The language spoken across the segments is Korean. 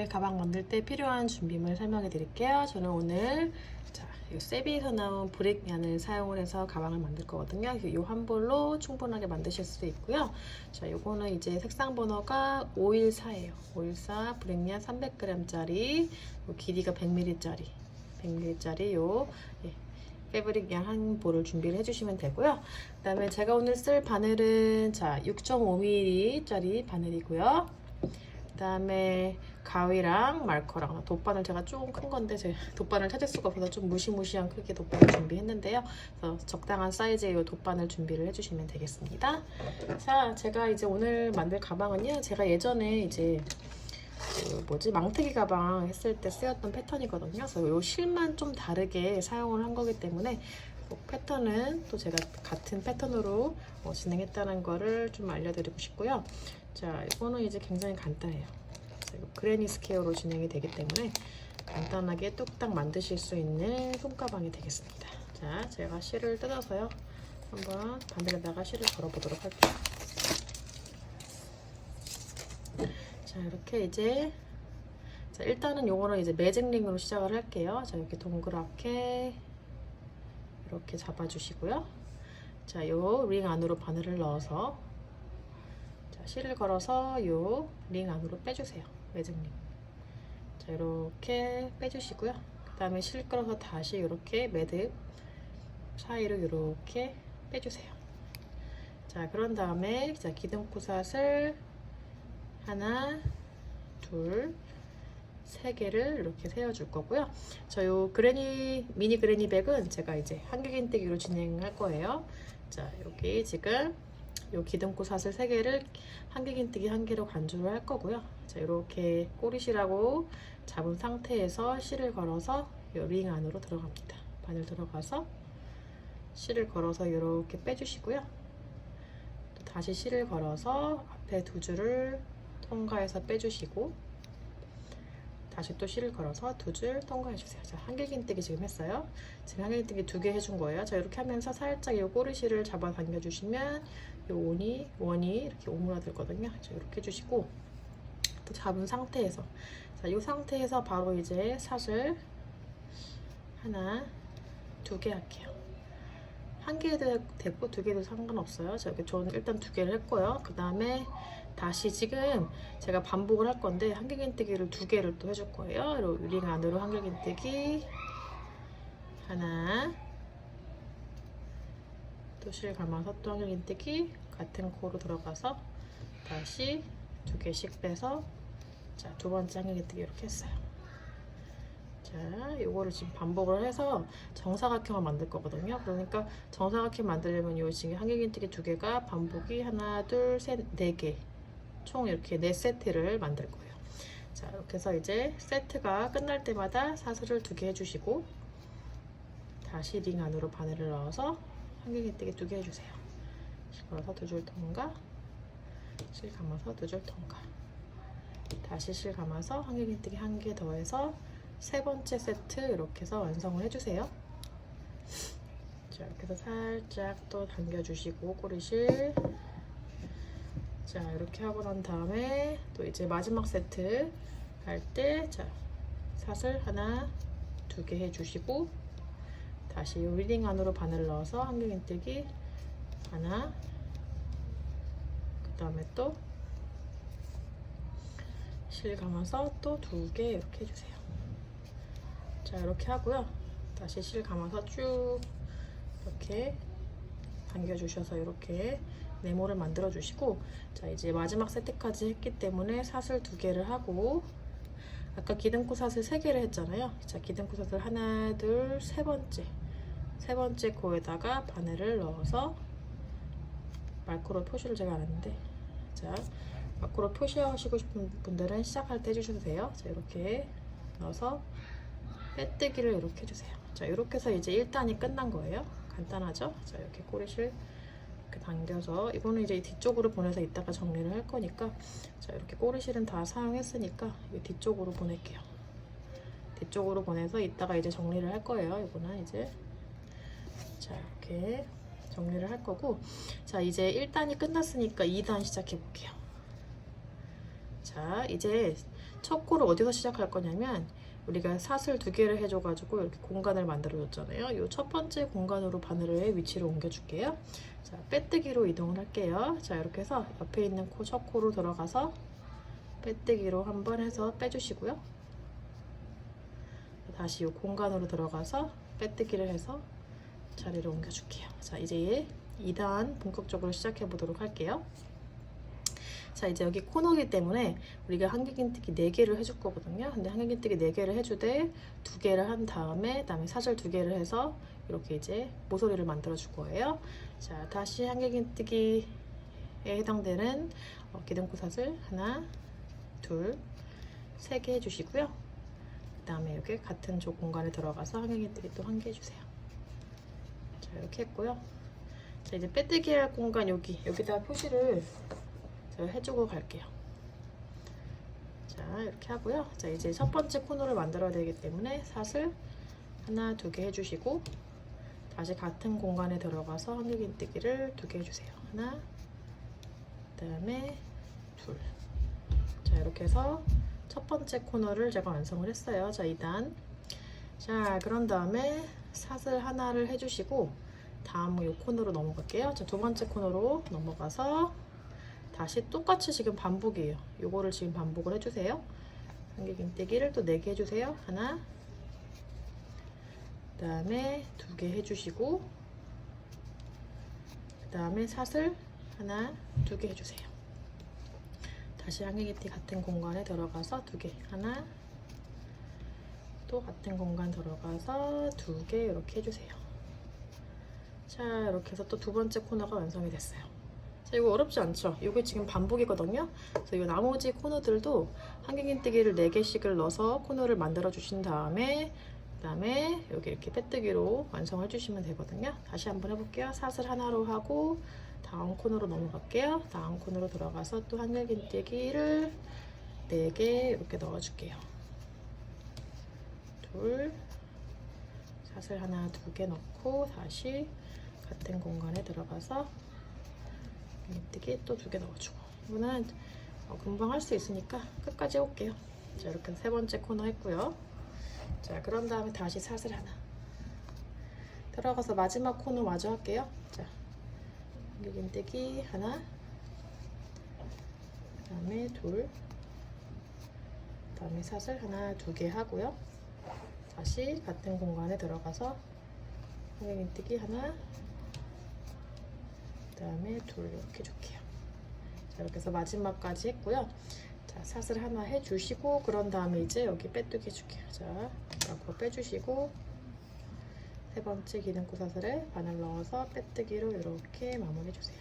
가방 만들 때 필요한 준비물 설명해 드릴게요. 저는 오늘 이 세비에서 나온 브릭 yarn을 사용을 해서 가방을 만들 거거든요. 이 한 볼로 충분하게 만드실 수도 있고요. 자, 요거는 이제 색상 번호가 514예요. 514 브릭 yarn 300g짜리, 길이가 100mm짜리 요 패브릭 yarn 한 볼을 준비를 해주시면 되고요. 그 다음에 제가 오늘 쓸 바늘은 6.5mm짜리 바늘이고요. 그 다음에 가위랑 마커랑 돗바늘, 제가 조금 큰 건데 제 돗바늘 찾을 수가 없어서 좀 무시무시한 크기 돗바늘 준비했는데요. 그래서 적당한 사이즈의 이 돗바늘 준비를 해주시면 되겠습니다. 자, 제가 이제 오늘 만들 가방은요, 제가 예전에 이제 망태기 가방 했을 때 쓰였던 패턴이거든요. 그래서 이 실만 좀 다르게 사용을 한 거기 때문에 패턴은 또 제가 같은 패턴으로 진행했다는 거를 좀 알려드리고 싶고요. 자, 이거는 이제 굉장히 간단해요. 그레니 스퀘어로 진행이 되기 때문에 간단하게 뚝딱 만드실 수 있는 손가방이 되겠습니다. 자, 제가 실을 뜯어서요, 한번 바늘에다가 실을 걸어보도록 할게요. 자, 이렇게 이제 일단은 요거는 이제 매직링으로 시작을 할게요. 자, 이렇게 동그랗게 이렇게 잡아주시고요. 자, 요 링 안으로 바늘을 넣어서 실을 걸어서 요 링 안으로 빼주세요. 매직링. 자, 이렇게 빼주시고요. 그 다음에 실 끌어서 다시 이렇게 매듭 사이로 이렇게 빼주세요. 자, 그런 다음에 기둥코삿을 하나, 둘, 세 개를 이렇게 세워줄 거고요. 요 미니 그레니 백은 제가 이제 한길긴뜨기로 진행할 거예요. 자, 여기 지금 요 기둥코삿을 3개를 한길긴뜨기 1개로 간주를 할 거고요. 자, 이렇게 꼬리실하고 잡은 상태에서 실을 걸어서 요 링 안으로 들어갑니다. 바늘 들어가서 실을 걸어서 이렇게 빼주시고요. 또 다시 실을 걸어서 앞에 두 줄을 통과해서 빼주시고, 다시 또 실을 걸어서 두 줄 통과해주세요. 자, 한길긴뜨기 지금 했어요. 지금 한길긴뜨기 2개 해준 거예요. 자, 이렇게 하면서 살짝 이 꼬리실을 잡아 당겨주시면 이 원이 이렇게 오므라들거든요. 자, 이렇게 해주시고, 또 잡은 상태에서, 자, 이 상태에서 바로 이제 삿을 하나, 2개 할게요. 1개도 되고 2개도 상관없어요. 자, 이렇게 저는 일단 2개를 했고요. 그 다음에 다시 지금 제가 반복을 할 건데 한길긴뜨기를 2개를 또 해줄 거예요. 링 안으로 한길긴뜨기 하나, 또 실 감아서 또 한길긴뜨기 같은 코로 들어가서 다시 2개씩 빼서, 자, 2번째 한길긴뜨기 이렇게 했어요. 자, 요거를 지금 반복을 해서 정사각형을 만들 거거든요. 그러니까 정사각형 만들려면 요 지금 한길긴뜨기 2개가 반복이 하나, 둘, 셋, 4개, 총 이렇게 4세트를 만들 거예요. 자, 이렇게 해서 이제 세트가 끝날 때마다 사슬을 2개 해주시고, 다시 링 안으로 바늘을 넣어서 한길긴뜨기 2개 해주세요. 실 걸어서 2줄 통과, 실 감아서 2줄 통과, 다시 실 감아서 한길긴뜨기 1개 더해서 3번째 세트 이렇게 해서 완성을 해주세요. 자, 이렇게 해서 살짝 또 당겨주시고 꼬리실, 자, 이렇게 하고 난 다음에 또 이제 마지막 세트 할 때, 자, 삿을 하나, 2개 해주시고, 다시 요 링 안으로 바늘을 넣어서 한길긴뜨기 하나, 그 다음에 또 실 감아서 또 2개 이렇게 해주세요. 자, 이렇게 하고요. 다시 실 감아서 쭉 이렇게 당겨주셔서 이렇게 네모를 만들어 주시고, 자, 이제 마지막 세트까지 했기 때문에 삿을 2개를 하고, 아까 기둥코삿을 3개를 했잖아요. 자, 기둥코삿을 하나, 둘, 세 번째 코에다가 바늘을 넣어서, 마크로 표시를 제가 안 했는데, 자, 마크로 표시하시고 싶은 분들은 시작할 때 해주셔도 돼요. 자, 이렇게 넣어서 빼뜨기를 이렇게 해주세요. 자, 이렇게 해서 이제 1단이 끝난 거예요. 간단하죠? 자, 이렇게 꼬리실 이렇게 당겨서, 이거는 이제 뒤쪽으로 보내서 이따가 정리를 할 거니까, 자, 이렇게 꼬리실은 다 사용했으니까 이 뒤쪽으로 보낼게요. 뒤쪽으로 보내서 이따가 이제 정리를 할 거예요. 이거는 이제, 자, 이렇게 정리를 할 거고, 자, 이제 1단이 끝났으니까 2단 시작해 볼게요. 자, 이제 첫 코를 어디서 시작할 거냐면 우리가 사슬 2개를 해줘가지고 이렇게 공간을 만들어줬잖아요. 이 첫 번째 공간으로 바늘의 위치를 옮겨줄게요. 자, 빼뜨기로 이동을 할게요. 자, 이렇게 해서 옆에 있는 코, 첫 코로 들어가서 빼뜨기로 한번 해서 빼주시고요. 다시 이 공간으로 들어가서 빼뜨기를 해서 자리를 옮겨줄게요. 자, 이제 2단 본격적으로 시작해 보도록 할게요. 자, 이제 여기 코너기 때문에 우리가 한길긴뜨기 4개를 해줄 거거든요. 근데 한길긴뜨기 4개를 해주되 2개를 한 다음에 그다음에 사슬 2개를 해서 이렇게 이제 모서리를 만들어 줄 거예요. 자, 다시 한길긴뜨기에 해당되는 기둥코 사슬 하나, 둘, 3개 해주시고요. 그 다음에 여기 같은 조 공간에 들어가서 한길긴뜨기 또 1개 해주세요. 자, 이렇게 했고요. 자, 이제 빼뜨기 할 공간 여기다 표시를 제가 해주고 갈게요. 자, 이렇게 하고요. 자, 이제 첫 번째 코너를 만들어야 되기 때문에 사슬 하나, 2개 해주시고 다시 같은 공간에 들어가서 한길긴뜨기를 2개 해주세요. 하나, 그 다음에 둘. 자, 이렇게 해서 첫 번째 코너를 제가 완성을 했어요. 자, 2단. 자, 그런 다음에 사슬 하나를 해주시고 다음 이 코너로 넘어갈게요. 자, 두 번째 코너로 넘어가서 다시 똑같이 지금 반복이에요. 요거를 지금 반복을 해주세요. 한길긴뜨기를 또 4개 해주세요. 하나, 그 다음에 2개 해주시고 그 다음에 사슬 하나, 2개 해주세요. 다시 한길긴뜨기 같은 공간에 들어가서 2개, 하나, 또 같은 공간 들어가서 2개 이렇게 해주세요. 자, 이렇게 해서 또 두 번째 코너가 완성이 됐어요. 자, 이거 어렵지 않죠? 이게 지금 반복이거든요. 그래서 이 나머지 코너들도 한길긴뜨기를 4개씩을 넣어서 코너를 만들어 주신 다음에 그 다음에 여기 이렇게 빼뜨기로 완성해 주시면 되거든요. 다시 한번 해볼게요. 사슬 하나로 하고 다음 코너로 넘어갈게요. 다음 코너로 들어가서 또 한길긴뜨기를 4개 이렇게 넣어 줄게요. 둘, 사슬 하나, 2개 넣고 다시 같은 공간에 들어가서 긴뜨기 또 2개 넣어주고, 이거는 금방 할 수 있으니까 끝까지 해볼게요. 자, 이렇게 세 번째 코너 했고요. 자, 그런 다음에 다시 사슬 하나 들어가서 마지막 코너 마저 할게요. 자, 긴뜨기 하나, 그 다음에 둘, 그 다음에 사슬 하나, 2개 하고요. 다시 같은 공간에 들어가서 한길긴뜨기 하나, 그 다음에 둘 이렇게 줄게요. 자, 이렇게 해서 마지막까지 했고요. 자, 사슬 하나 해주시고 그런 다음에 이제 여기 빼뜨기 해줄게요. 자, 이렇게 빼주시고 세 번째 기둥코 사슬에 바늘 넣어서 빼뜨기로 이렇게 마무리 해주세요.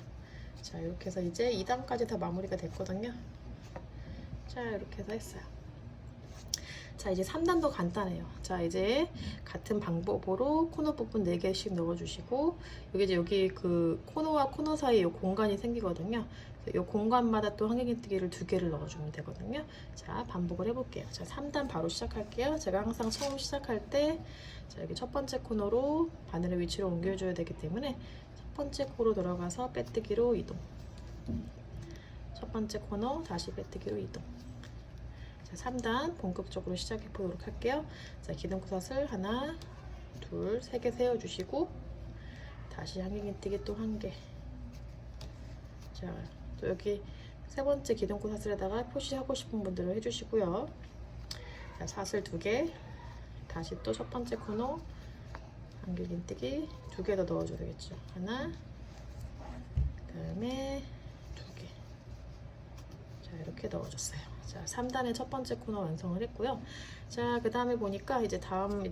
자, 이렇게 해서 이제 2단까지 다 마무리가 됐거든요. 자, 이렇게 해서 했어요. 자, 이제 3단도 간단해요. 자, 이제 같은 방법으로 코너 부분 4개씩 넣어주시고 여기 그 코너와 코너 사이에 이 공간이 생기거든요. 이 공간마다 또 한길긴뜨기를 2개를 넣어주면 되거든요. 자, 반복을 해볼게요. 자, 3단 바로 시작할게요. 제가 항상 처음 시작할 때 자, 여기 첫 번째 코너로 바늘의 위치를 옮겨줘야 되기 때문에 첫 번째 코로 들어가서 빼뜨기로 이동, 첫 번째 코너 다시 빼뜨기로 이동. 자, 3단 본격적으로 시작해 보도록 할게요. 자, 기둥코 사슬 하나, 둘, 3개 세워주시고 다시 한길긴뜨기 또 1개. 자, 또 여기 세 번째 기둥코 사슬에다가 표시하고 싶은 분들은 해주시고요. 자, 사슬 2개, 다시 또 첫 번째 코너 한길긴뜨기 2개 더 넣어줘야 되겠죠. 하나, 그 다음에 2개. 자, 이렇게 넣어줬어요. 자, 3단의 첫 번째 코너 완성을 했고요. 자, 그 다음에 보니까 이제 다음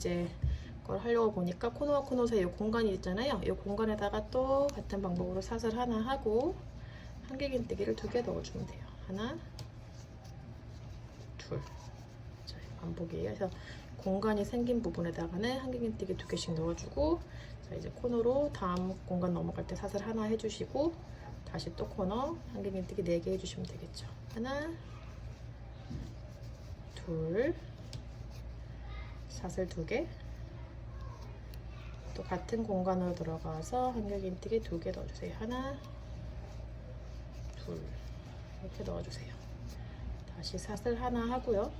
걸 하려고 보니까 코너와 코너 사이 이 공간이 있잖아요. 이 공간에다가 또 같은 방법으로 사슬 하나 하고 한길긴뜨기를 2개 넣어주면 돼요. 하나, 둘. 자, 반복이에요. 그래서 공간이 생긴 부분에다가는 한길긴뜨기 2개씩 넣어주고, 자, 이제 코너로 다음 공간 넘어갈 때 사슬 하나 해주시고 다시 또 코너 한길긴뜨기 4개 해주시면 되겠죠. 하나, 둘, 사슬 2개, 또 같은 공간으로 들어가서 한길긴뜨기 2개 넣어주세요. 하나, 둘, 이렇게 넣어주세요. 다시 사슬 하나 하고요.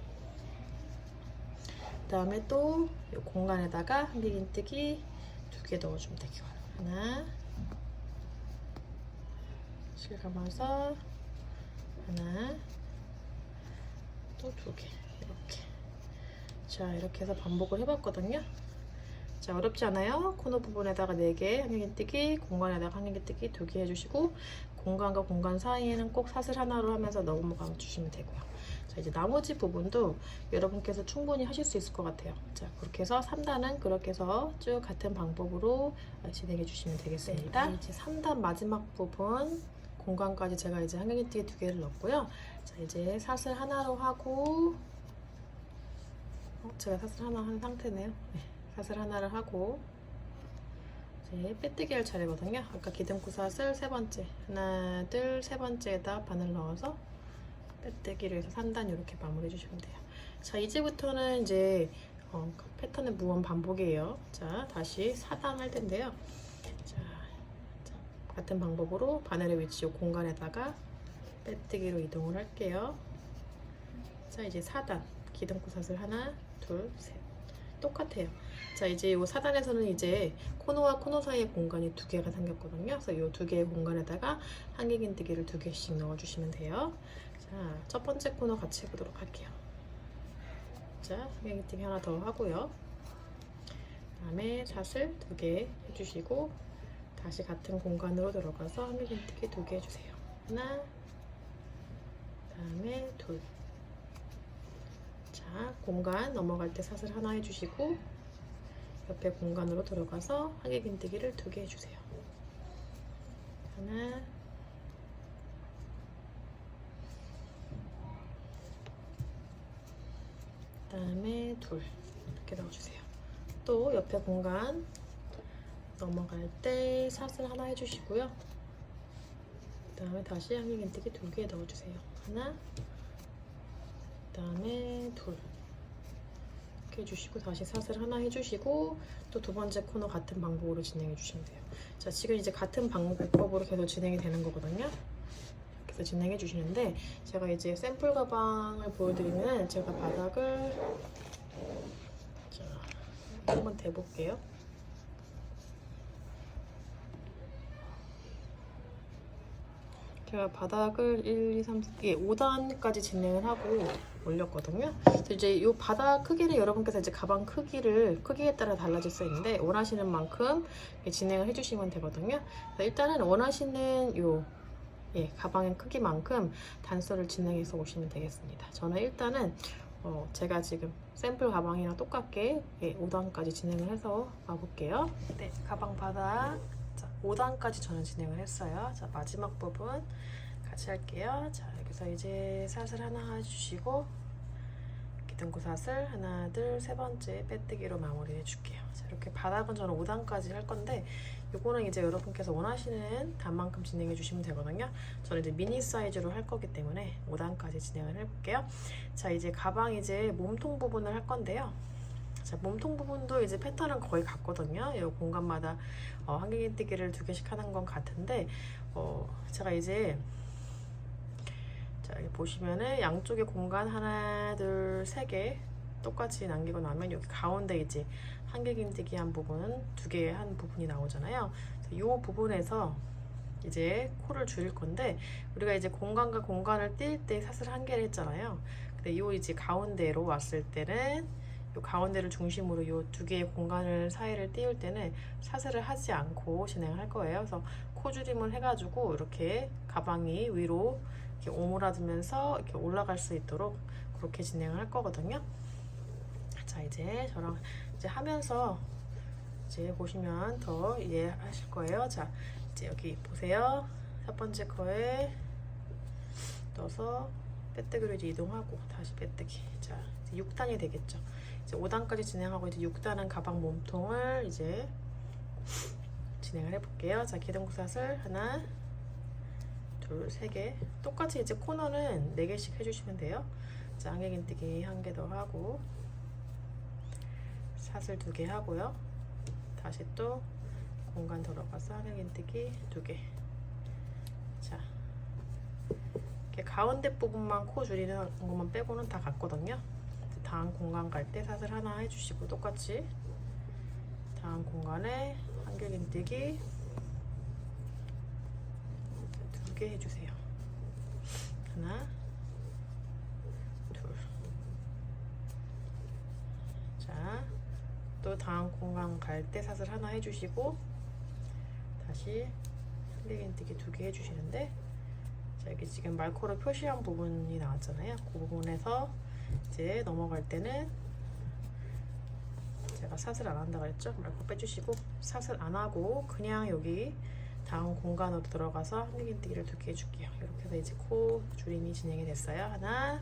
그 다음에 또 이 공간에다가 한길긴뜨기 2개 넣어주면 되죠. 하나, 실감아서 하나, 또 2개 이렇게. 자, 이렇게 해서 반복을 해봤거든요. 자, 어렵지 않아요? 코너 부분에다가 4개 한길긴뜨기, 공간에다가 한길긴뜨기 2개 해주시고, 공간과 공간 사이에는 꼭 사슬 하나로 하면서 넘어가 주시면 되고요. 자, 이제 나머지 부분도 여러분께서 충분히 하실 수 있을 것 같아요. 자, 그렇게 해서 3단은 그렇게 해서 쭉 같은 방법으로 진행해 주시면 되겠습니다. 네, 이제 3단 마지막 부분 공간까지 제가 이제 한길긴뜨기 2개를 넣었고요. 자, 이제 사슬 하나로 하고, 제가 사슬 하나 한 상태네요. 네, 사슬 하나를 하고 이제 빼뜨기 할 차례거든요. 아까 기둥구 사슬 3번째, 하나, 둘, 3번째에다 바늘 넣어서 빼뜨기를 해서 3단 이렇게 마무리해 주시면 돼요. 자, 이제부터는 이제 패턴의 무한 반복이에요. 자, 다시 4단 할 텐데요. 자, 같은 방법으로 바늘의 위치 공간에다가 빼뜨기로 이동을 할게요. 자, 이제 4단 기둥구 사슬 하나, 둘, 셋 똑같아요. 자, 이제 이 4단에서는 이제 코너와 코너 사이에 공간이 2개가 생겼거든요. 그래서 이 2개의 공간에다가 한길긴뜨기를 2개씩 넣어주시면 돼요. 자, 첫 번째 코너 같이 해보도록 할게요. 자, 한길긴뜨기 하나 더 하고요. 그 다음에 사슬 2개 해주시고 다시 같은 공간으로 들어가서 한길긴뜨기 2개 해주세요. 하나, 그 다음에 둘. 자, 공간 넘어갈 때 사슬 하나 해주시고 옆에 공간으로 들어가서 한길긴뜨기를 2개 해주세요. 하나, 그 다음에 둘 이렇게 넣어주세요. 또 옆에 공간 넘어갈 때 사슬 하나 해주시고요. 그 다음에 다시 한길긴뜨기 2개 넣어주세요. 하나, 그 다음에 둘 이렇게 해주시고 다시 사슬 하나 해주시고 또 2번째 코너 같은 방법으로 진행해 주시면 돼요. 자, 지금 이제 같은 방법으로 계속 진행이 되는 거거든요. 그래서 진행해 주시는데 제가 이제 샘플 가방을 보여드리면 제가 바닥을 자, 한번 대볼게요. 제가 바닥을 1, 2, 3, 4, 5단까지 진행을 하고 올렸거든요. 그래서 이제 이 바닥 크기는 여러분께서 이제 가방 크기에 따라 달라질 수 있는데 원하시는 만큼 진행을 해주시면 되거든요. 일단은 원하시는 가방의 크기만큼 단서를 진행해서 오시면 되겠습니다. 저는 일단은 제가 지금 샘플 가방이랑 똑같게 5단까지 진행을 해서 가볼게요. 네, 가방 바닥 5단까지 저는 진행을 했어요. 자, 마지막 부분 같이 할게요. 자, 여기서 이제 사슬 하나 해주시고 기둥구 사슬 하나, 둘, 3번째 빼뜨기로 마무리 해줄게요. 자, 이렇게 바닥은 저는 5단까지 할 건데 요거는 이제 여러분께서 원하시는 단만큼 진행해 주시면 되거든요. 저는 이제 미니 사이즈로 할 거기 때문에 5단까지 진행을 해볼게요. 자, 이제 가방 이제 몸통 부분을 할 건데요. 자, 몸통 부분도 이제 패턴은 거의 같거든요. 이 공간마다 한길긴뜨기를 2개씩 하는 건 같은데 제가 이제 자, 여기 보시면은 양쪽에 공간 하나, 둘, 3개 똑같이 남기고 나면 여기 가운데 이제 한길긴뜨기 한 부분은 2개 한 부분이 나오잖아요. 이 부분에서 이제 코를 줄일 건데 우리가 이제 공간과 공간을 띄울 때 사슬 1개를 했잖아요. 근데 이 이제 가운데로 왔을 때는 요 가운데를 중심으로 요 2개의 공간을 사이를 띄울 때는 사슬을 하지 않고 진행을 할 거예요. 그래서 코줄임을 해가지고 이렇게 가방이 위로 이렇게 오므라들면서 이렇게 올라갈 수 있도록 그렇게 진행을 할 거거든요. 자, 이제 저랑 이제 하면서 이제 보시면 더 이해하실 거예요. 자, 이제 여기 보세요. 4번째 거에 넣어서 빼뜨기로 이제 이동하고 다시 빼뜨기. 자, 이제 6단이 되겠죠. 이제 5단까지 진행하고 이제 6단은 가방 몸통을 이제 진행을 해볼게요. 자, 기둥구 사슬 하나, 둘, 3개. 똑같이 이제 코너는 4개씩 해주시면 돼요. 자, 한길긴뜨기 1개 더 하고 사슬 2개 하고요. 다시 또 공간 들어가서 한길긴뜨기 2개. 자, 이렇게 가운데 부분만 코 줄이는 것만 빼고는 다 같거든요. 다음 공간 갈 때 사슬 하나 해주시고 똑같이 다음 공간에 한길긴뜨기 2개 해주세요. 하나, 둘. 자, 또 다음 공간 갈 때 사슬 하나 해주시고 다시 한길긴뜨기 2개 해주시는데, 자, 여기 지금 말코로 표시한 부분이 나왔잖아요. 그 부분에서 이제 넘어갈 때는 제가 사슬 안 한다 그랬죠? 말코 빼주시고 사슬 안 하고 그냥 여기 다음 공간으로 들어가서 한길긴뜨기를 2개 해줄게요. 이렇게 해서 이제 코 줄임이 진행이 됐어요. 하나,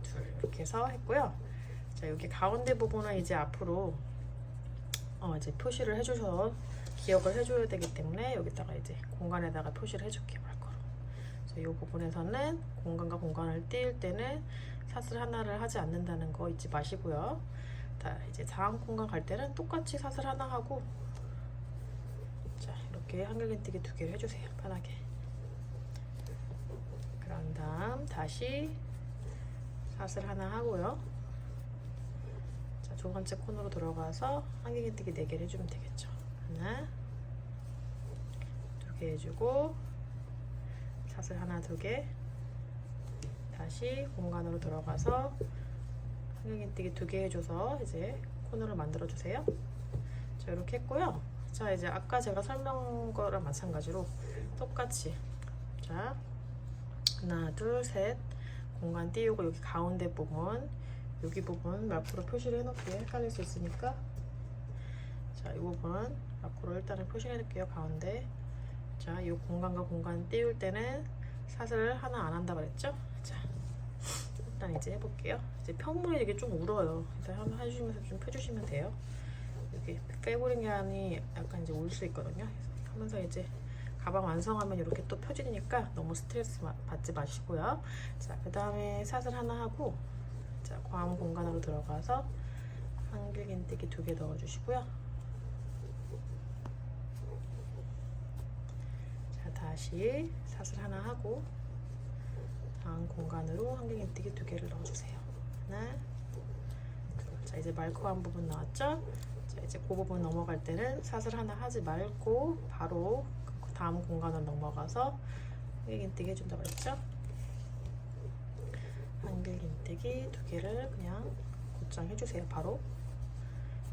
둘 이렇게 해서 했고요. 자, 여기 가운데 부분은 이제 앞으로 이제 표시를 해주셔서 기억을 해줘야 되기 때문에 여기다가 이제 공간에다가 표시를 해줄게요. 말코로. 그래서 이 부분에서는 공간과 공간을 띄울 때는 사슬 하나를 하지 않는다는 거 잊지 마시고요. 자, 이제 다음 공간 갈 때는 똑같이 사슬 하나 하고, 자, 이렇게 한길긴뜨기 2개를 해주세요. 편하게. 그런 다음 다시 사슬 하나 하고요. 자, 두 번째 코너로 들어가서 한길긴뜨기 4개를 해주면 되겠죠. 하나, 2개 해주고 사슬 하나 2개, 다시 공간으로 들어가서 한길긴뜨기 2개 해줘서 이제 코너를 만들어 주세요. 자, 이렇게 했고요. 자, 이제 아까 제가 설명한 거랑 마찬가지로 똑같이, 자, 하나, 둘, 셋 공간 띄우고 여기 가운데 부분, 여기 부분 마크로 표시를 해놓을게요. 헷갈릴 수 있으니까. 자, 이 부분 마크로 일단은 표시를 해놓을게요. 가운데. 자, 이 공간과 공간 띄울 때는 사슬 하나 안 한다 그랬죠? 자, 일단 이제 해볼게요. 이제 편물이 이게 좀 울어요. 일단 한번 해주시면서 좀 펴주시면 돼요. 여기 페브리안이 약간 이제 울 수 있거든요. 그래서 하면서 이제 가방 완성하면 이렇게 또 펴지니까 너무 스트레스 받지 마시고요. 자, 그 다음에 사슬 하나 하고, 자, 다음 공간으로 들어가서 한길긴뜨기 2개 넣어주시고요. 자, 다시 사슬 하나 하고 다음 공간으로 한길긴뜨기 2개를 넣어주세요. 하나, 둘. 자, 이제 말코한 부분 나왔죠? 자, 이제 그 부분 넘어갈 때는 사슬 하나 하지 말고 바로 다음 공간으로 넘어가서 한길긴뜨기 해준다고 했죠? 한길긴뜨기 2개를 그냥 곧장 해주세요. 바로.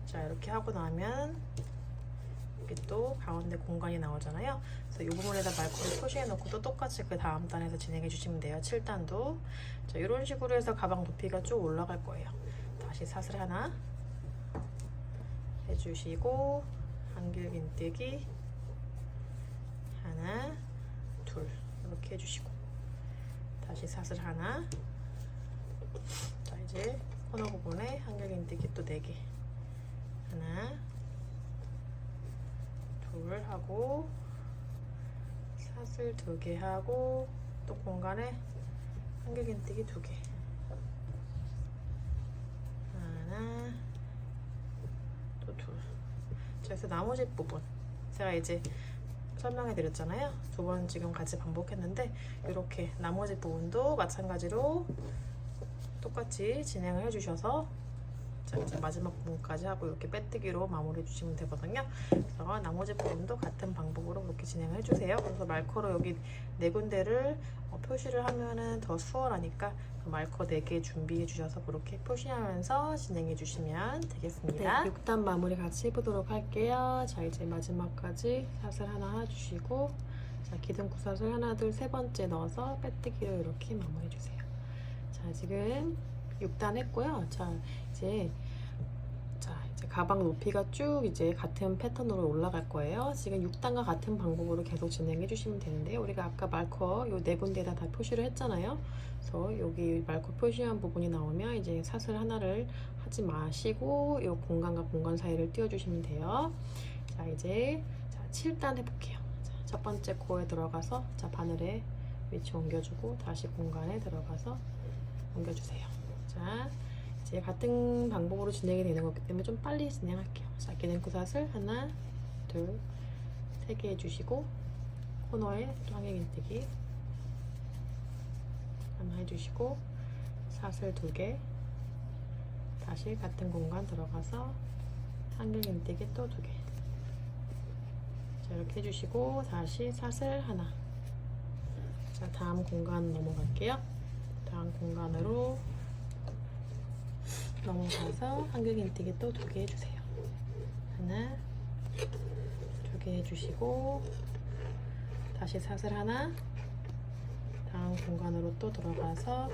자, 이렇게 하고 나면 여기 또 가운데 공간이 나오잖아요. 그래서 이 부분에다 말코를 표시해 놓고 또 똑같이 그 다음 단에서 진행해 주시면 돼요. 7단도. 자, 이런 식으로 해서 가방 높이가 쭉 올라갈 거예요. 다시 사슬 하나 해주시고 한길긴뜨기 하나, 둘 이렇게 해주시고 다시 사슬 하나. 자, 이제 코너 부분에 한길긴뜨기 또 4개, 하나, 둘 하고 사슬 2개 하고 또 공간에 한길긴뜨기 2개, 하나, 또 둘. 자, 그래서 나머지 부분 제가 이제 설명해 드렸잖아요. 2번 지금 같이 반복했는데 이렇게 나머지 부분도 마찬가지로 똑같이 진행을 해주셔서, 자, 이제 마지막 부분까지 하고 이렇게 빼뜨기로 마무리해 주시면 되거든요. 그래서 나머지 부분도 같은 방법으로 그렇게 진행을 해주세요. 그래서 말커로 여기 4군데를 표시를 하면은 더 수월하니까 그 말커 4개 준비해 주셔서 그렇게 표시하면서 진행해 주시면 되겠습니다. 네, 6단 마무리 같이 해보도록 할게요. 자, 이제 마지막까지 사슬 하나 해주시고, 자, 기둥 구사슬 하나, 둘, 세 번째 넣어서 빼뜨기로 이렇게 마무리해 주세요. 자, 지금 6단 했고요. 자, 이제 가방 높이가 쭉 이제 같은 패턴으로 올라갈 거예요. 지금 6단과 같은 방법으로 계속 진행해 주시면 되는데요. 우리가 아까 마커 요 4군데에다 다 표시를 했잖아요. 그래서 여기 마커 표시한 부분이 나오면 이제 사슬 하나를 하지 마시고 요 공간과 공간 사이를 띄워 주시면 돼요. 자, 이제 7단 해볼게요. 자, 첫 번째 코에 들어가서, 자, 바늘에 위치 옮겨주고 다시 공간에 들어가서 옮겨주세요. 자, 이제 같은 방법으로 진행이 되는 거기 때문에 좀 빨리 진행할게요. 자, 기둥 구사슬 하나, 둘, 3개 해주시고 코너에 또 한길긴뜨기 하나 해주시고 사슬 2개, 다시 같은 공간 들어가서 한길긴뜨기 또 2개. 자, 이렇게 해주시고 다시 사슬 하나. 자, 다음 공간 넘어갈게요. 다음 공간으로 넘어가서 한길긴뜨기 또 2개 해주세요. 하나, 2개 해주시고 다시 사슬 하나. 다음 공간으로 또 들어가서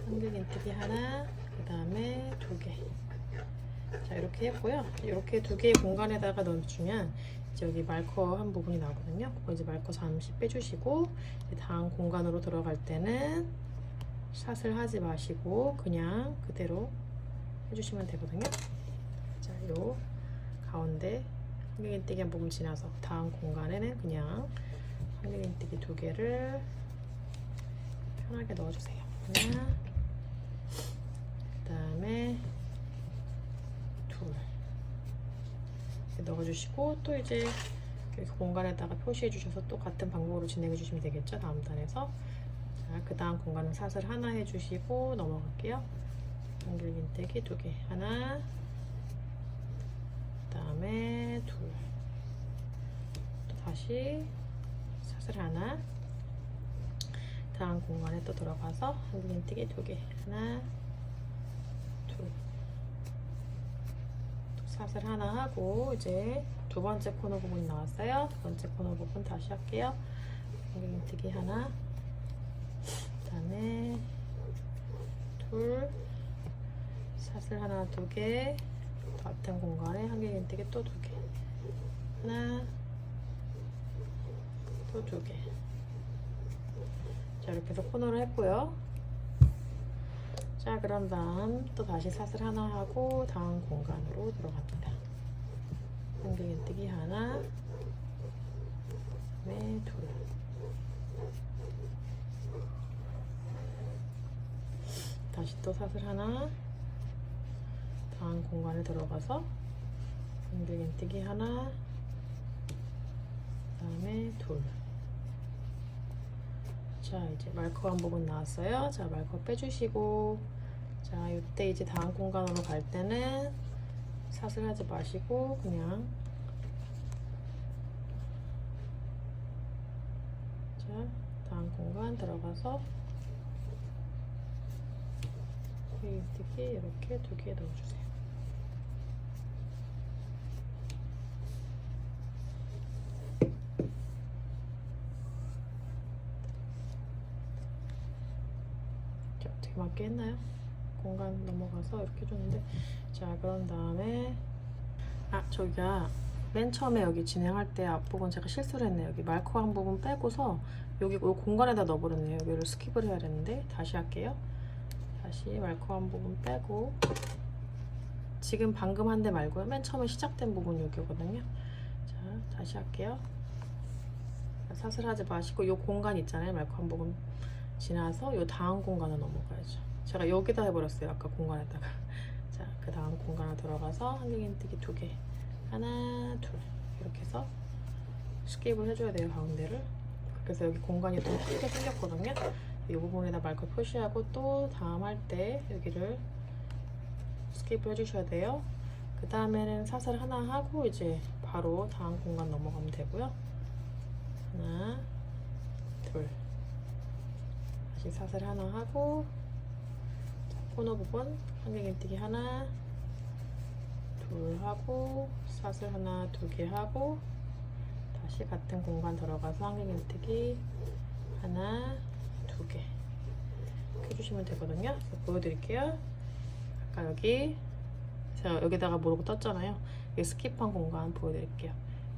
한길긴뜨기 하나, 그 다음에 2개. 자, 이렇게 했고요. 이렇게 2개의 공간에다가 넣어주면 이제 여기 마커 한 부분이 나오거든요. 그거 이제 마커 잠시 빼주시고 다음 공간으로 들어갈 때는 샷을 하지 마시고 그냥 그대로 해주시면 되거든요. 자, 요 가운데 한길긴뜨기 한 부분 지나서 다음 공간에는 그냥 한길긴뜨기 2개를 편하게 넣어주세요. 하나, 그 다음에 둘 이렇게 넣어주시고 또 이제 이렇게 공간에다가 표시해 주셔서 또 같은 방법으로 진행해 주시면 되겠죠. 다음 단에서. 자, 그 다음 공간은 사슬 하나 해주시고 넘어갈게요. 한길긴뜨기 2개. 하나, 그 다음에 둘, 또 다시 사슬 하나. 다음 공간에 또 들어가서 한길긴뜨기 2개. 하나, 둘, 사슬 하나 하고 이제 2번째 코너 부분이 나왔어요. 2번째 코너 부분 다시 할게요. 한길긴뜨기 하나, 그 다음에 둘, 사슬 하나 2개, 같은 공간에 한길긴뜨기 또 2개. 하나, 또 2개. 자, 이렇게 해서 코너를 했고요. 자, 그런 다음 또 다시 사슬 하나 하고 다음 공간으로 들어갑니다. 한길긴뜨기 하나, 그다음에 둘. 다시 또 사슬 하나, 다음 공간에 들어가서 한길긴뜨기 하나, 그다음에 둘. 자, 이제 마커 한 부분 나왔어요. 자, 마커 빼주시고, 자, 이때 이제 다음 공간으로 갈 때는 사슬 하지 마시고 그냥, 자, 다음 공간 들어가서 한길긴뜨기 이렇게 2개 넣어주세요. 맞게 했나요? 공간 넘어가서 이렇게 해줬는데, 자, 그런 다음에 저기가 맨 처음에 여기 진행할 때 앞부분 제가 실수를 했네요. 여기 마커 한 부분 빼고서 여기 이 공간에다 넣어버렸네요. 여기를 스킵을 해야 되는데 다시 할게요. 다시 마커 한 부분 빼고, 지금 방금 한 데 말고요. 맨 처음에 시작된 부분 여기거든요. 자, 다시 할게요. 사슬 하지 마시고 이 공간 있잖아요. 마커 한 부분 지나서 이 다음 공간을 넘어가야죠. 제가 여기다 해버렸어요. 아까 공간에다가. 자, 그 다음 공간에 들어가서 한길긴뜨기 2개. 하나, 둘. 이렇게 해서 스킵을 해줘야 돼요. 가운데를. 그래서 여기 공간이 좀 크게 생겼거든요. 이 부분에다 마커 표시하고 또 다음 할 때 여기를 스킵을 해주셔야 돼요. 그 다음에는 사슬 하나 하고 이제 바로 다음 공간 넘어가면 되고요. 하나, 둘. 다시 사슬 하나 하고, 자, 코너 부분 한길긴뜨기 하나, 둘 하고, 사슬 하나 2개 하고, 다시 같은 공간 들어가서 한길긴뜨기 하나, 2개 해주시면 되거든요. 그래서 보여드릴게요. 아까 여기 제가 여기다가 모르고 떴잖아요. 여기 스킵한 공간 보여드릴게요.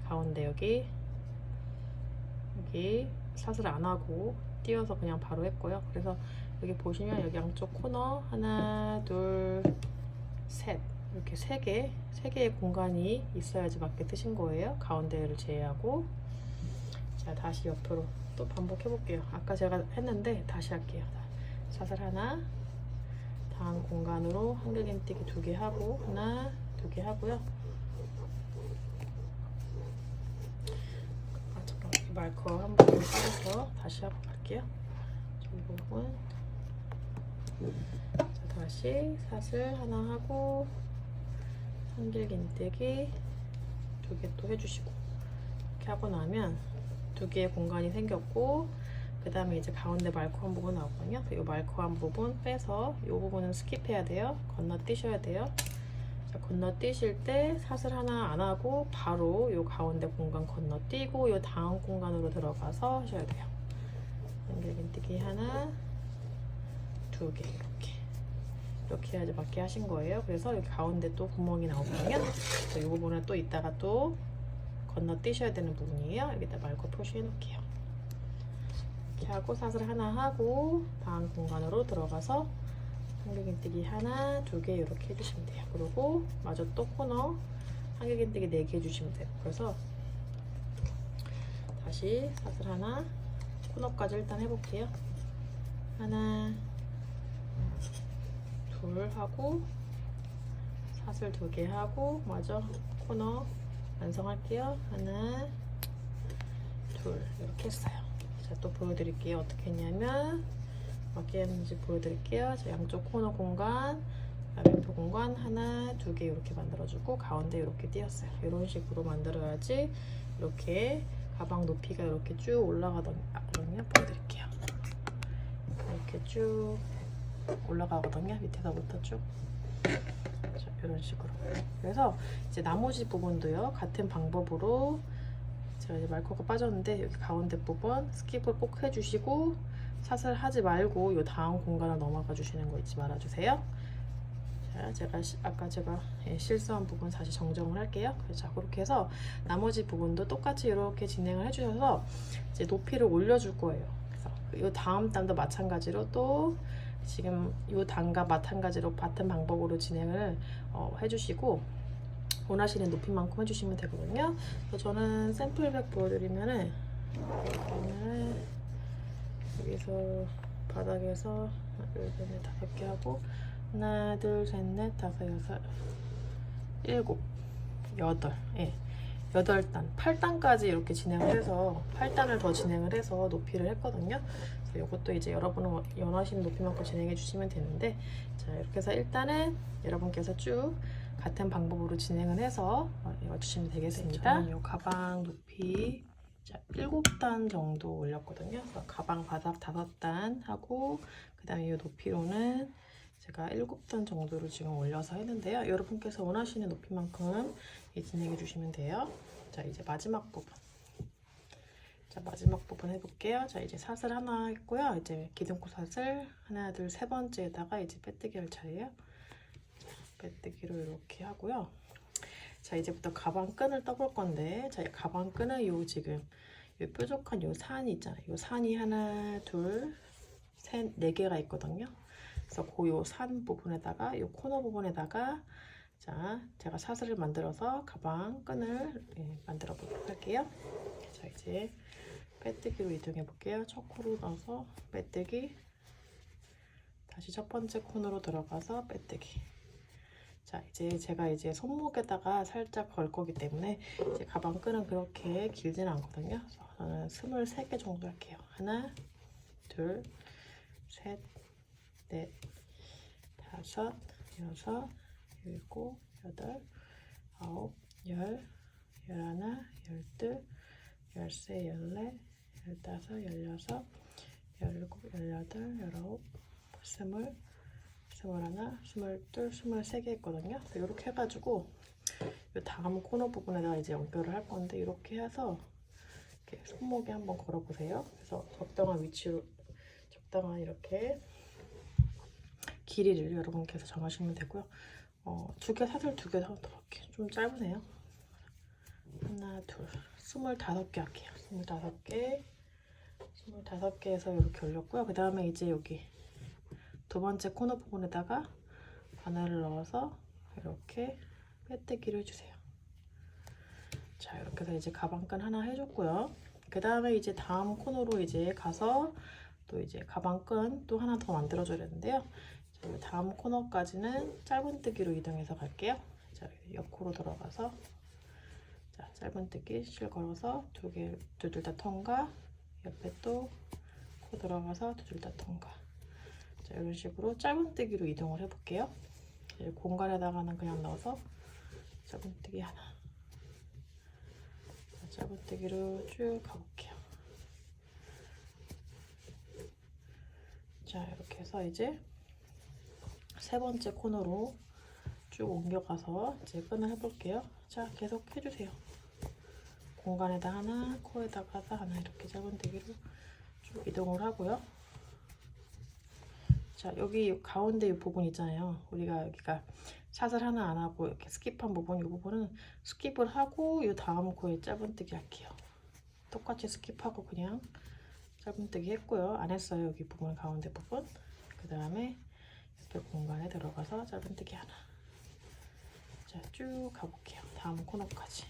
가운데 여기 사슬 안 하고 띄워서 그냥 바로 했고요. 그래서 여기 보시면 여기 양쪽 코너 하나, 둘, 셋 이렇게 세 개의 공간이 있어야지 맞게 뜨신 거예요. 가운데를 제외하고. 자, 다시 옆으로 또 반복해 볼게요. 아까 제가 했는데 다시 할게요. 사슬 하나, 다음 공간으로 한길긴뜨기 2개 하고, 하나, 2개 하고요. 잠깐만, 마커 한 부분 따라서 다시 하고 갈게요. 이 부분. 자, 다시 사슬 하나 하고 한길긴뜨기 2개 또 해주시고, 이렇게 하고 나면 2개의 공간이 생겼고, 그 다음에 이제 가운데 마르코한 부분 나오거든요. 이 마르코한 부분 빼서 이 부분은 스킵해야 돼요. 건너뛰셔야 돼요. 자, 건너뛰실 때 사슬 하나 안 하고 바로 이 가운데 공간 건너뛰고 이 다음 공간으로 들어가서 하셔야 돼요. 한길긴뜨기 하나, 2개 이렇게 해야지 맞게 하신 거예요. 그래서 여기 가운데 또 구멍이 나오거든요. 이 부분은 또 이따가 또 건너뛰셔야 되는 부분이에요. 여기다 마르코 표시해 놓을게요. 이렇게 하고 사슬 하나 하고 다음 공간으로 들어가서 한길긴뜨기 하나, 2개 이렇게 해주시면 돼요. 그리고 마저 또 코너 한길긴뜨기 4개 해주시면 돼요. 그래서 다시 사슬 하나, 코너까지 일단 해볼게요. 하나, 둘 하고 사슬 2개 하고 마저 코너 완성할게요. 하나, 둘 이렇게 했어요. 자, 또 보여드릴게요. 어떻게 했냐면 어떻게 했는지 보여드릴게요. 자, 양쪽 코너 공간, 왼쪽 공간 하나, 2개 이렇게 만들어주고 가운데 이렇게 띄었어요. 이런 식으로 만들어야지 이렇게 가방 높이가 이렇게 쭉 올라가거든요. 보여드릴게요. 이렇게 쭉 올라가거든요. 밑에서부터 쭉. 자, 이런 식으로. 그래서 이제 나머지 부분도요. 같은 방법으로 제가 이제 마르코가 빠졌는데 여기 가운데 부분 스킵을 꼭 해주시고 사슬 하지 말고 이 다음 공간을 넘어가 주시는 거 잊지 말아 주세요. 자, 아까 제가 실수한 부분 다시 정정을 할게요. 자, 그렇게 해서 나머지 부분도 똑같이 이렇게 진행을 해주셔서 이제 높이를 올려줄 거예요. 그래서 이 다음 단도 마찬가지로 또 지금 이 단과 마찬가지로 같은 방법으로 진행을 해주시고 원하시는 높이만큼 해주시면 되거든요. 그래서 저는 샘플백 보여드리면은 여기서 바닥에서 1, 2, 3, 4, 5개 하고 하나, 둘, 셋, 넷, 다섯, 여섯, 일곱, 여덟, 8단, 8단까지 이렇게 진행을 해서 8단을 더 진행을 해서 높이를 했거든요. 그래서 이것도 이제 여러분은 원하시는 높이만큼 진행해 주시면 되는데, 자, 이렇게 해서 일단은 여러분께서 쭉 같은 방법으로 진행을 해서 외워주시면 되겠습니다. 저는 이 가방 높이 7단 정도 올렸거든요. 그래서 가방 바닥 5단 하고 그 다음에 이 높이로는 제가 7단 정도로 지금 올려서 했는데요. 여러분께서 원하시는 높이만큼 진행해 주시면 돼요. 자, 이제 마지막 부분. 자, 마지막 부분 해볼게요. 자, 이제 사슬 하나 했고요. 이제 기둥코 사슬 하나, 둘, 세 번째에다가 이제 빼뜨기 할 차례예요. 자, 빼뜨기로 이렇게 하고요. 자, 이제부터 가방 끈을 떠볼 건데, 자, 가방 끈은 요 지금 요 뾰족한 요 산이 있잖아요. 요 산이 하나, 둘, 셋, 4개가 있거든요. 그래서 그 요 산 부분에다가 요 코너 부분에다가 자, 제가 사슬을 만들어서 가방 끈을 만들어 보도록 할게요. 자, 이제 빼뜨기로 이동해 볼게요. 첫 코로 넣어서 빼뜨기, 다시 첫 번째 코너로 들어가서 빼뜨기. 자, 이제 제가 이제 손목에다가 살짝 걸 거기 때문에 이제 가방 끈은 그렇게 길지는 않거든요. 그래서 저는 23개 정도 할게요. 하나, 둘, 셋, 넷, 다섯, 여섯, 일곱, 여덟, 아홉, 열, 열하나, 열둘, 열세, 열넷, 열다섯, 열여섯, 열일곱, 열여덟, 열아홉, 스물, 스물하나, 스물둘, 23개 했거든요. 이렇게 해가지고 이 다음 코너 부분에다 이제 연결을 할 건데 이렇게 해서 이렇게 손목에 한번 걸어보세요. 그래서 적당한 위치로 적당한 이렇게 길이를 여러분께서 정하시면 되고요. 사슬 2개 더 이렇게 좀 짧으네요. 하나, 둘, 25개 할게요. 25개에서 이렇게 올렸고요. 그 다음에 이제 여기 두 번째 코너 부분에다가 바늘을 넣어서 이렇게 빼뜨기를 해주세요. 자, 이렇게 해서 이제 가방끈 하나 해줬고요. 그 다음에 이제 다음 코너로 이제 가서 또 이제 가방끈 또 하나 더 만들어줘야 되는데요. 자, 다음 코너까지는 짧은뜨기로 이동해서 갈게요. 자, 옆코로 들어가서 자, 짧은뜨기 실 걸어서 둘 다 통과, 옆에 또 코 들어가서 둘 다 통과. 자, 이런 식으로 짧은뜨기로 이동을 해볼게요. 공간에다가는 그냥 넣어서 짧은뜨기 하나. 자, 짧은뜨기로 쭉 가볼게요. 자, 이렇게 해서 이제 세 번째 코너로 쭉 옮겨가서 이제 끈을 해볼게요. 자, 계속 해주세요. 공간에다 하나, 코에다가 하나 이렇게 짧은뜨기로 쭉 이동을 하고요. 자, 여기 가운데 이 부분 있잖아요. 우리가 여기가 샷을 하나 안 하고 이렇게 스킵한 부분, 이 부분은 스킵을 하고 이 다음 코에 짧은뜨기 할게요. 똑같이 스킵하고 그냥 짧은뜨기 했고요. 안 했어요. 여기 부분, 가운데 부분. 그 다음에 옆에 공간에 들어가서 짧은뜨기 하나. 자, 쭉 가볼게요. 다음 코너까지.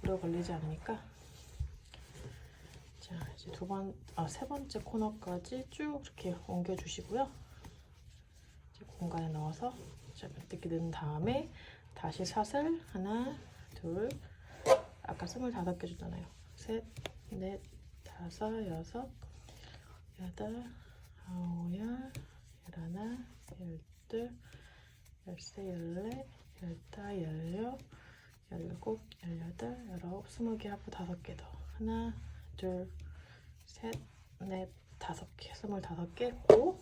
오래 걸리지 않으니까. 자, 이제 세 번째 코너까지 쭉 이렇게 옮겨주시고요. 이제 공간에 넣어서 짧은뜨기 넣은 다음에 다시 샷을 하나, 둘, 아까 25개 줬잖아요. 셋, 넷, 다섯, 여섯, 여덟, 아홉, 열, 열하나, 열둘, 열세, 열네, 열다, 열여, 열일곱, 열여덟, 열아홉, 20개 하고 5개 더. 하나, 둘, 셋, 넷, 5개, 25개 했고,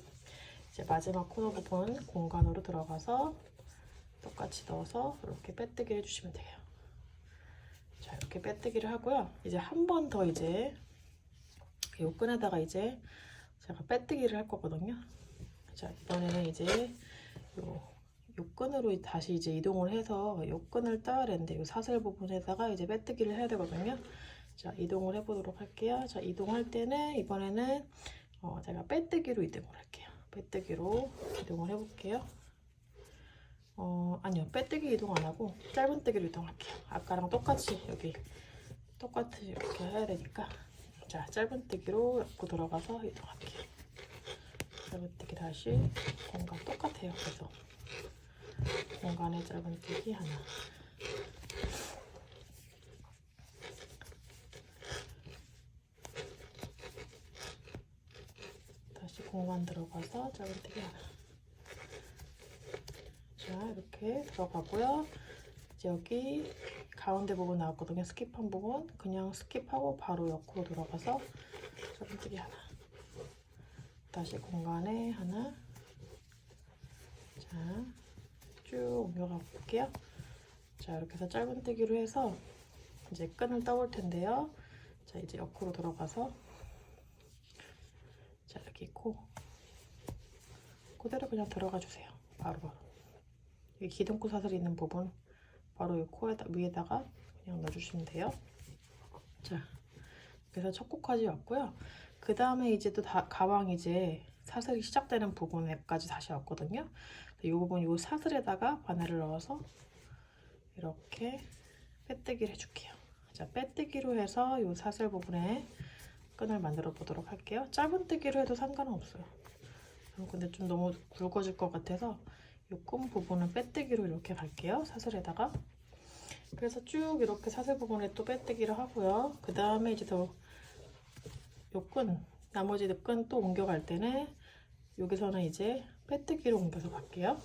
이제 마지막 코너 부분 공간으로 들어가서 똑같이 넣어서 이렇게 빼뜨기를 해주시면 돼요. 자, 이렇게 빼뜨기를 하고요. 이제 한 번 더 이제 요 끈에다가 이제 제가 빼뜨기를 할 거거든요. 자, 이번에는 이제 요 끈으로 다시 이제 이동을 해서 요 끈을 따야 되는데 요 사슬 부분에다가 이제 빼뜨기를 해야 되거든요. 자, 이동을 해보도록 할게요. 자, 이동할 때는 이번에는 제가 빼뜨기로 이동을 할게요. 빼뜨기로 이동을 해볼게요. 아니요, 빼뜨기 이동 안 하고 짧은뜨기로 이동할게요. 아까랑 똑같이 여기 똑같이 이렇게 해야 되니까. 자, 짧은뜨기로 옆으로 들어가서 이동할게요. 짧은뜨기 다시 공간 똑같아요. 그래서 공간에 짧은뜨기 하나. 다시 공간 들어가서 짧은뜨기 하나. 자, 이렇게 들어가고요. 이제 여기 가운데 부분 나왔거든요. 스킵한 부분 그냥 스킵하고 바로 옆으로 들어가서 짧은뜨기 하나. 다시 공간에 하나. 자, 쭉 옮겨가 볼게요. 자, 이렇게 해서 짧은뜨기로 해서 이제 끈을 떠볼 텐데요. 자, 이제 옆으로 들어가서 자, 여기 그대로 그냥 들어가 주세요. 바로 여기 기둥코 사슬이 있는 부분 바로 이 위에다가 그냥 넣어주시면 돼요. 자, 그래서 첫 코까지 왔고요. 그 다음에 이제 또 가방 이제 사슬이 시작되는 부분에까지 다시 왔거든요. 이 부분 이 사슬에다가 바늘을 넣어서 이렇게 빼뜨기를 해줄게요. 자, 빼뜨기로 해서 이 사슬 부분에 끈을 만들어 보도록 할게요. 짧은뜨기로 해도 상관은 없어요. 근데 좀 너무 굵어질 것 같아서 이 끈 부분은 빼뜨기로 이렇게 갈게요. 사슬에다가. 그래서 쭉 이렇게 사슬 부분에 또 빼뜨기를 하고요. 그 다음에 이제 요 끈, 나머지 끈 또 옮겨갈 때는 여기서는 이제 빼뜨기로 옮겨서 갈게요.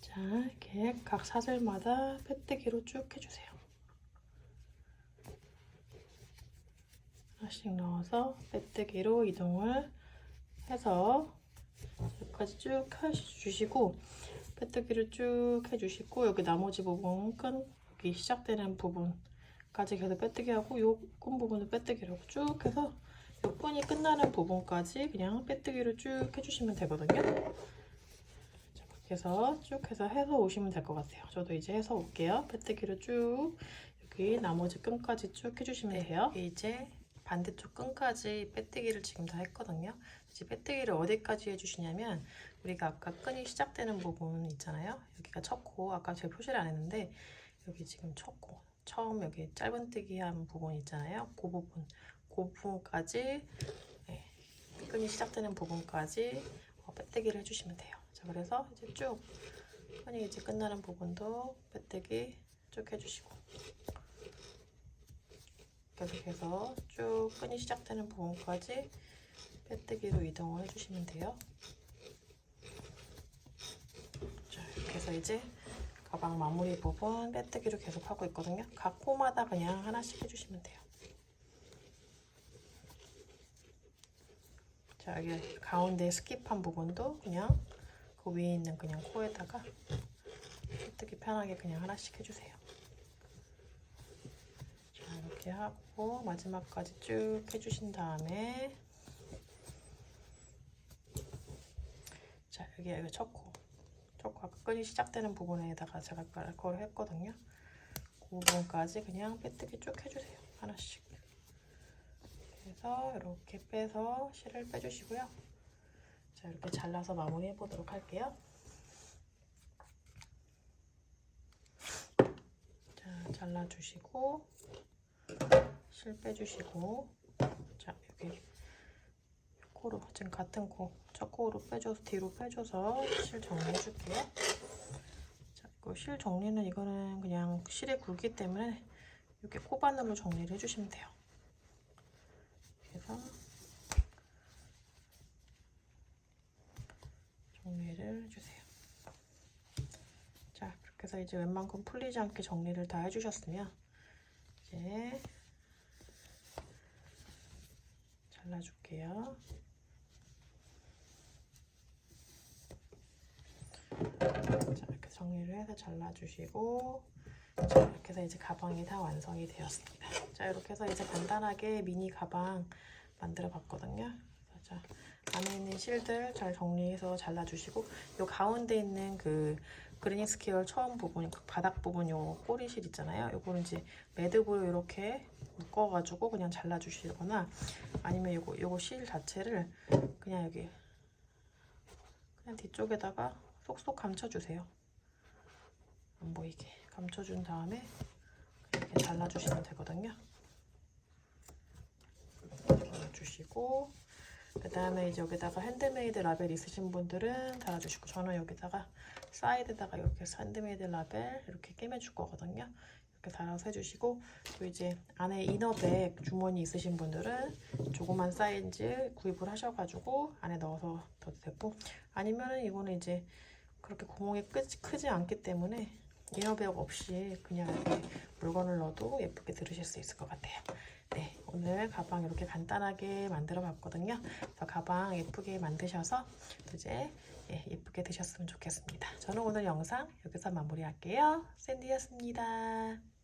자, 이렇게 각 사슬마다 빼뜨기로 쭉 해주세요. 하나씩 넣어서 빼뜨기로 이동을 해서 여기까지 쭉 해주시고 빼뜨기를 쭉 해주시고 여기 나머지 부분 끈 여기 시작되는 부분까지 계속 빼뜨기 하고 요 끈 부분을 빼뜨기를 하고 쭉 해서 요 끈이 끝나는 부분까지 그냥 빼뜨기를 쭉 해주시면 되거든요. 자, 그렇게 해서 쭉 해서 오시면 될 것 같아요. 저도 이제 해서 올게요. 빼뜨기를 쭉 여기 나머지 끈까지 쭉 해주시면 돼요. 이제 반대쪽 끈까지 빼뜨기를 지금 다 했거든요. 이제 빼뜨기를 어디까지 해주시냐면 우리가 아까 끈이 시작되는 부분 있잖아요. 여기가 첫 코, 아까 제가 표시를 안 했는데 여기 지금 첫 코, 처음 여기 짧은뜨기 한 부분 있잖아요. 그 부분까지 네, 끈이 시작되는 부분까지 빼뜨기를 해주시면 돼요. 자, 그래서 이제 쭉 끈이 이제 끝나는 부분도 빼뜨기 쭉 해주시고 계속해서 쭉 끈이 시작되는 부분까지 빼뜨기로 이동을 해주시면 돼요. 자, 이렇게 해서 이제 가방 마무리 부분 빼뜨기로 계속 하고 있거든요. 각 코마다 그냥 하나씩 해주시면 돼요. 자, 여기 가운데 스킵한 부분도 그냥 그 위에 있는 그냥 코에다가 빼뜨기 편하게 그냥 하나씩 해주세요. 자, 이렇게 하고 마지막까지 쭉 해주신 다음에 자, 여기 첫 코. 아까 끈이 시작되는 부분에다가 제가 그걸 했거든요. 그 부분까지 그냥 빼뜨기 쭉 해주세요. 하나씩. 그래서 이렇게 빼서 실을 빼주시고요. 자, 이렇게 잘라서 마무리 해보도록 할게요. 자, 잘라주시고 실 빼주시고 자, 여기 코로 지금 같은 코 첫 코로 빼줘서 뒤로 빼줘서 실 정리해줄게요. 자, 이거 실 정리는 이거는 그냥 실의 굵기 때문에 이렇게 코바늘로 정리를 해주시면 돼요. 그래서 정리를 해주세요. 자, 그렇게 해서 이제 웬만큼 풀리지 않게 정리를 다 해주셨으면 이제 잘라줄게요. 자, 이렇게 정리를 해서 잘라주시고 자, 이렇게 해서 이제 가방이 다 완성이 되었습니다. 자, 이렇게 해서 이제 간단하게 미니 가방 만들어 봤거든요. 자, 안에 있는 실들 잘 정리해서 잘라주시고 요 가운데 있는 그 그리닝 스퀘어 처음 부분, 바닥 부분 요 꼬리실 있잖아요. 요거는 이제 매듭으로 이렇게 묶어가지고 그냥 잘라주시거나 아니면 요거 실 자체를 그냥 여기 그냥 뒤쪽에다가 쏙쏙 감춰주세요. 안 보이게 감춰준 다음에 이렇게 잘라주시면 되거든요. 잘라주시고 그 다음에 이제 여기다가 핸드메이드 라벨 있으신 분들은 달아주시고 저는 여기다가 사이드에다가 이렇게 핸드메이드 라벨 이렇게 끼매줄 거거든요. 이렇게 달아서 해주시고 또 이제 안에 이너백 주머니 있으신 분들은 조그만 사이즈 구입을 하셔가지고 안에 넣어서 넣어도 되고 아니면은 이거는 이제 그렇게 구멍이 크지 않기 때문에 이너백 없이 그냥 이렇게 물건을 넣어도 예쁘게 들으실 수 있을 것 같아요. 네, 오늘 가방 이렇게 간단하게 만들어 봤거든요. 그래서 가방 예쁘게 만드셔서 이제 예쁘게 드셨으면 좋겠습니다. 저는 오늘 영상 여기서 마무리할게요. 샌디였습니다.